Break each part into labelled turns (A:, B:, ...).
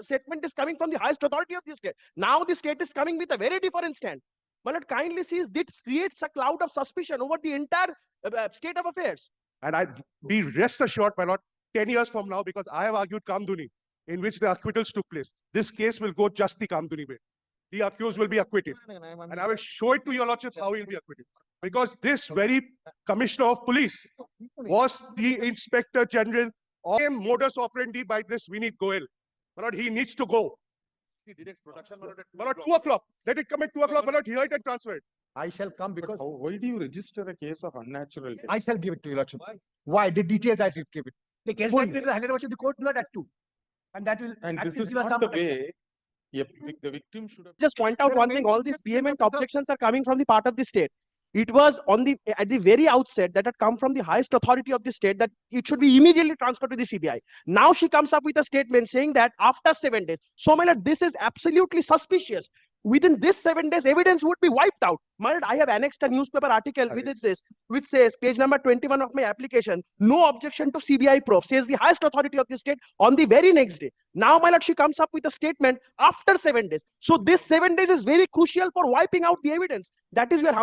A: statement is coming from the highest authority of the state. Now the state is coming with a very different stand. My lord, kindly sees this creates a cloud of suspicion over the entire state of affairs.
B: And I be rest assured, my lord, 10 years from now, because I have argued Kamduni, in which the acquittals took place, this case will go just the Kamduni way. The accused will be acquitted. And I will show it to your lordship how he will be acquitted. Because this very commissioner of police was the inspector general of modus operandi by this Vineet Goel. My lord, he needs to go. My lord, 2 o'clock. Let it come at 2 o'clock. My lord, hear it and transfer it.
C: I shall come because
D: Why do you register a case of unnatural death?
C: I shall give it to your lordship. Why? The details I should give it.
E: The case
C: Full.
E: that is handed over to the court, not that too. And that will
D: And
E: at
D: this
E: least
D: is
E: give us
D: not
E: some
D: the way the victim should have.
A: Just point out one thing, all these vehement objections are coming from the part of the state. It was at the very outset that had come from the highest authority of the state that it should be immediately transferred to the CBI. Now she comes up with a statement saying that after 7 days. So my lord, this is absolutely suspicious. Within this 7 days, evidence would be wiped out. My lord, I have annexed a newspaper article within this, which says, page number 21 of my application, no objection to CBI probe, says the highest authority of the state on the very next day. Now, my lord, she comes up with a statement after 7 days. So this 7 days is very crucial for wiping out the evidence. That is where,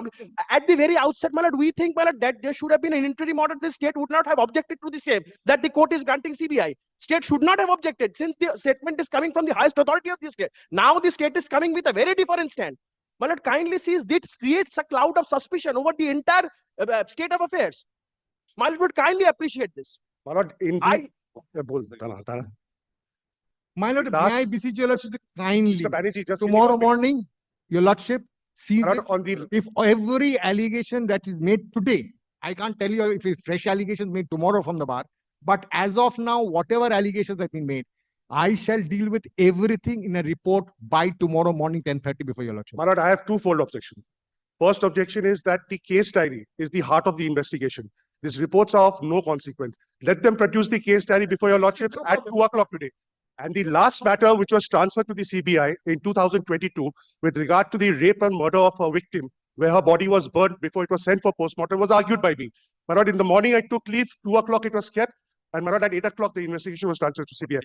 A: at the very outset, my lord, we think, my lord, that there should have been an interim order. The state would not have objected to the same, that the court is granting CBI. State should not have objected since the statement is coming from the highest authority of the state. Now the state is coming with a very different stand. My lord, kindly sees this creates a cloud of suspicion over the entire state of affairs. My lord would kindly appreciate this.
B: My lord, in
C: My lord,
B: Last-
C: may I beseech your lordship to kindly,
B: Mr. Banerjee, just
C: tomorrow morning, your lordship sees
B: My
C: it.
B: lord, on the
C: If every allegation that is made today, I can't tell you if it's fresh allegations made tomorrow from the bar, but as of now, whatever allegations have been made, I shall deal with everything in a report by tomorrow morning, 10:30 before your lordship.
B: My lord, I have twofold objection. First objection is that the case diary is the heart of the investigation. These reports are of no consequence. Let them produce the case diary before your lordship at 2 o'clock today. And the last matter, which was transferred to the CBI in 2022, with regard to the rape and murder of a victim, where her body was burnt before it was sent for postmortem, was argued by me. My lord, in the morning I took leave, 2 o'clock it was kept, and my lord, at 8 o'clock the investigation was transferred to CBI.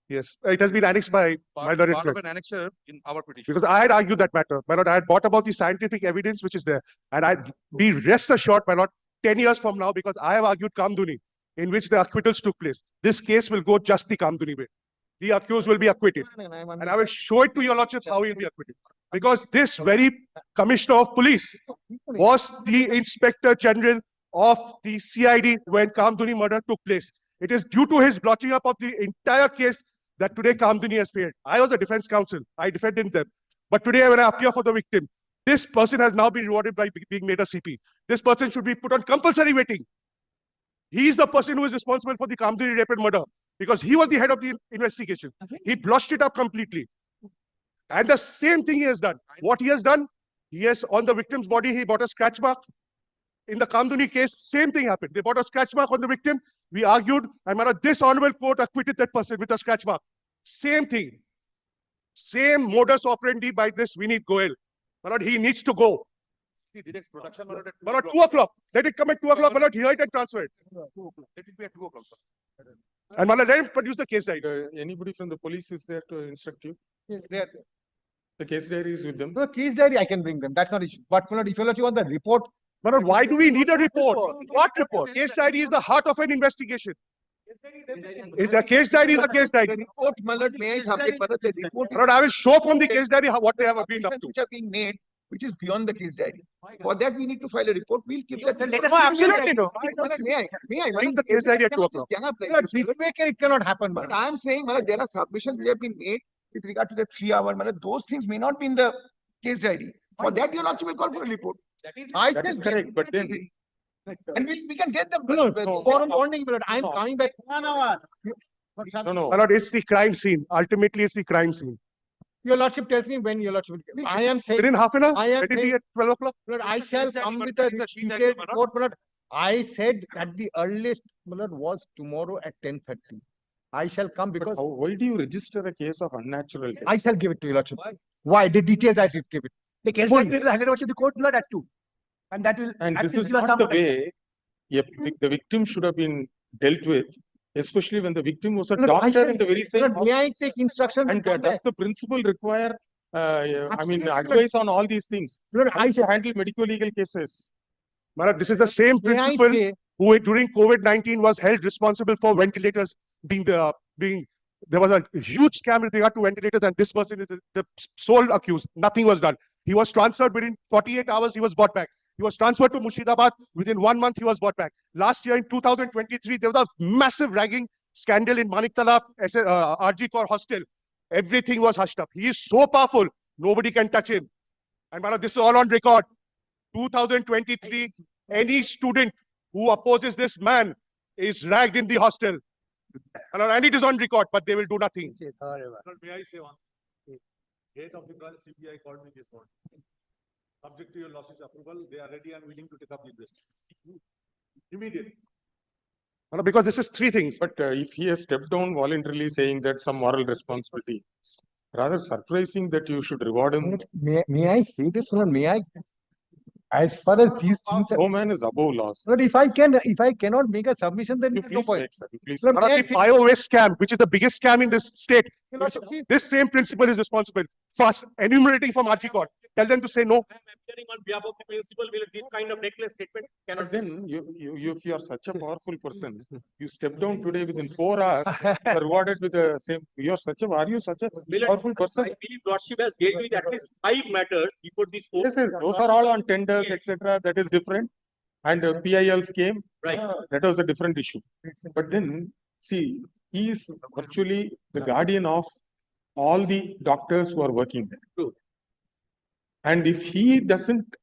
B: Yes, it has been annexed by my lord.
F: Part of an annexure in our petition.
B: Because I had argued that matter. My lord, I had brought about the scientific evidence which is there. And I'd be rest assured, my lord, 10 years from now, because I have argued Kamduni, in which the acquittals took place, this case will go just the Kamduni way. The accused will be acquitted. And I will show it to your lordship how he will be acquitted. Because this very commissioner of police was the inspector general of the CID when Kamduni murder took place. It is due to his blotching up of the entire case that today Kamduni has failed. I was a defense counsel. I defended them. But today when I appear for the victim, this person has now been rewarded by being made a CP. This person should be put on compulsory waiting. He is the person who is responsible for the Kamduni rape and murder because he was the head of the investigation. He blotched it up completely. And the same thing he has done. What he has done, he has on the victim's body, he bought a scratch mark. In the Kamduni case, same thing happened. They bought a scratch mark on the victim. We argued, and this honorable court acquitted that person with a scratch mark. Same thing. Same modus operandi by this Vineet Goel. My lord, he needs to go.
F: He directs production.
B: My lord, 2 o'clock. Let it come at 2 o'clock. My lord, hear it and transfer it.
F: 2 o'clock. Let it be at 2 o'clock, sir.
B: And my lord, let him produce the case diary.
D: Anybody from the police is there to instruct you?
C: There.
D: The case diary is with them.
C: No, case diary, I can bring them. That's not issue. But my lord, if your lordship want the report,
B: My lord, why do we need a report?
A: What report?
B: Case diary is the heart of an investigation. The case diary is a case diary.
E: report, my lord, may I submit, my lord, the report
B: My lord, I will show from the case diary what they have been up
E: submissions
B: to.
E: which are being made, which is beyond the case diary. For that, we need to file a report. We'll keep that.
A: Let us absolutely no.
E: May I?
B: Bring the case diary at 2 o'clock.
C: my lord, this way it cannot happen. my
E: But
C: lord.
E: I am saying, my lord, there are submissions which have been made with regard to the 3 hour, my lord, those things may not be in the case diary. For that, your lordship will call for a report.
C: I
D: That is
C: said,
D: correct, but then
E: And we can get them.
C: no, tomorrow morning, my lord, I am coming back 1 hour.
D: no.
B: My lord, it's the crime scene. Ultimately, it's the crime scene.
C: Your lordship tells me when your lordship will. I am saying,
B: Within half an hour,
C: I am
B: let it be
C: saying-
B: at 12 o'clock.
C: Lord, I shall come with
F: But
C: a
F: the sheet
C: detailed
F: has-
C: report, my lord. I said at the earliest, my lord, was tomorrow at 10:30. I shall come because
D: Why do you register a case of unnatural death?
C: I shall give it to your lordship. Why? The details I should give it.
E: The case
C: Full.
E: that is handed over to the court, not that too. And that will
D: And
E: at
D: this
E: least
D: is
E: give us
D: not the
E: some.
D: way the victim should have been dealt with especially when the victim was a
C: No, no, I
D: doctor
C: shall-
D: in the very same
C: Lord, may
D: hospital.
C: I take instructions?
D: And
C: from
D: does
C: there?
D: the principal require, I mean,
C: Absolutely not.
D: advice on all these things?
C: Lord,
D: How
C: I
D: to
C: shall,
D: handle medical legal cases?
B: Madam, this is the same
C: may I
B: principal
C: say,
B: who during COVID-19 was held responsible for ventilators being, there was a huge scam with regard to ventilators, and this person is the sole accused. Nothing was done. He was transferred within 48 hours, he was brought back. He was transferred to Murshidabad. Within 1 month, he was brought back. Last year in 2023, there was a massive ragging scandal in Maniktala RG Kor hostel. Everything was hushed up. He is so powerful, nobody can touch him. And madam, this is all on record. 2023, any student who opposes this man is ragged in the hostel. And it is on record, but they will do nothing.
F: Sir, may I say one? thing? Head of the branch CBI called me this morning. Subject to your lawsuit's approval, they are ready and willing to take up the investigation. Immediately.
B: Madam, because this is three things.
D: But if he has stepped down voluntarily saying that some moral responsibility, rather surprising that you should reward him.
C: may I say this, Lord, may I? As far as these things, are-
D: No man is above laws.
C: Lord, if I cannot make a submission, then
D: You
C: there's no
D: please
C: point.
D: make, sir. You please.
C: Lord,
B: Madam,
C: may I
B: the
C: say-
B: BioWaste scam, which is the biggest scam in this state,
C: Your Lordship, see,
B: this same principal is responsible. First, enumerating from RG Court. Tell them to say no.
F: I am appearing on behalf of the principal, will this kind of necklace statement
D: But
F: cannot.
D: then if you are such a powerful person, you step down today within 4 hours, you are rewarded with the same, are you such a powerful person?
F: I believe Lordship has dealt with at least 5 matters before this. court.
D: Yes, yes, those are all on tenders, etc. That is different. And PILs came,
F: Right.
D: that was a different issue. But then, see, he is virtually the guardian of all the doctors who are working there.
F: True.
D: And if he doesn't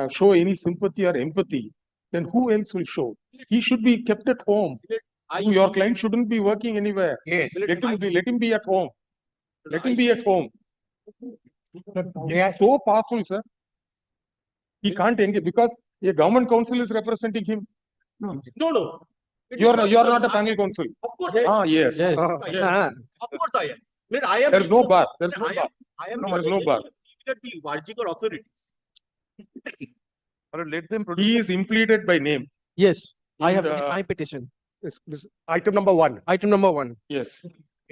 D: show any sympathy or empathy, then who else will show? He should be kept at home. Your client shouldn't be working anywhere.
F: Yes.
D: Let him be at home. Let him be at home.
C: may I,
D: He's so powerful, sir. He can't engage because a government council is representing him.
F: No.
D: You are not a panel council.
F: Of course, I am.
D: Ah, yes.
A: Yes.
F: Yes. Of course I am. I mean, I am.
D: There's no bar. There's no
F: I
D: bar.
F: am. I am.
D: No, there is no bar.
F: At the Varjikar authorities. Madam, let them produce.
D: He is implemented by name.
A: Yes, I
D: In
A: have
D: the-
A: my petition.
B: This item number 1.
A: Item number 1.
D: Yes.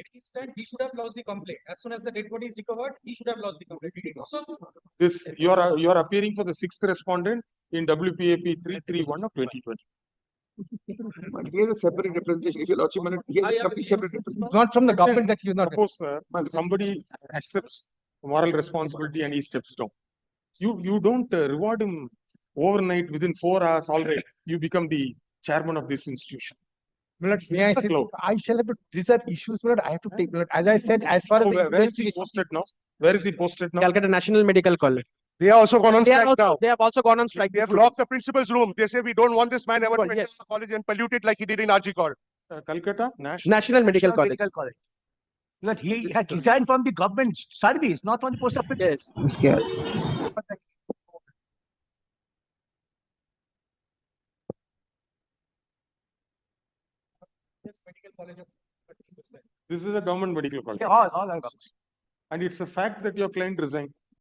G: It is that he should have lost the complaint. As soon as the dead body is recovered, he should have lost the complaint. He did not.
D: This, you are appearing for the 6th respondent in WPAP 331 of 2020.
E: But he has a separate representation. If your lordship, he has a complete separate representation.
C: it's not from the government that he is not.
D: Suppose, sir, somebody accepts moral responsibility and he steps down. You don't reward him overnight within 4 hours, all right. You become the chairman of this institution.
C: Lord, may I
D: It's a
C: say,
D: cloud.
C: I shall have to, these are issues, Lord, I have to take, Lord, as I said, as far as
D: Oh,
C: the
D: where is he
C: investigation.
D: posted now? Where is he posted now?
A: Calcutta National Medical College.
B: They are also gone on
A: They are
B: strike
A: also,
B: now.
A: they have also gone on strike.
B: They have locked the principal's room. They say we don't want this man ever to enter
A: Yes.
B: the college and pollute it like he did in RG Court.
D: Calcutta National.
A: National Medical College.
H: But he had resigned from the government service, not from the post office.
A: Yes.
G: Medical college of.
D: This is a government medical college.
H: Yeah, all are.
D: And it's a fact that your client resigned.